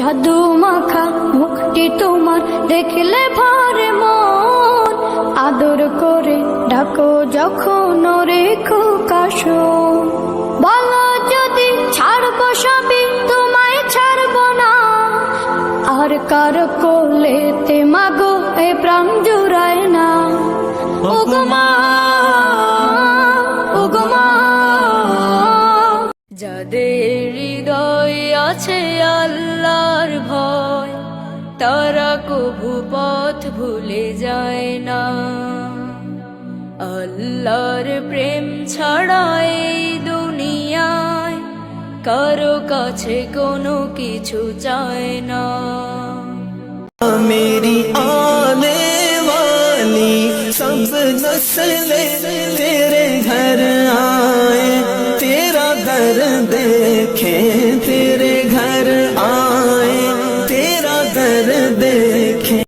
জাদু মাখা মুখটি তোমার দেখলে ভরে মন, আদর করে ডাকো যখন ওরে খোকাশো। বলো যদি ছাড়বো সবই তোমায় ছাড়বো না, আর কার কোলেতে মাগো এ প্রাণ জুড়ায় না। ওগো মা, ওগো মা, যাদের হৃদয়ে আছে আল্লাহর ভয়, তারা কভু পথ ভুলে যায় না। আল্লাহর প্রেম ছাড়া এই দুনিয়ায় কারো কাছে কোনো কিছু চায় না। मेरी आने वाली सब नस्लें तेरे घर आए, तेरा घर देखे तेरे घर आए, तेरा घर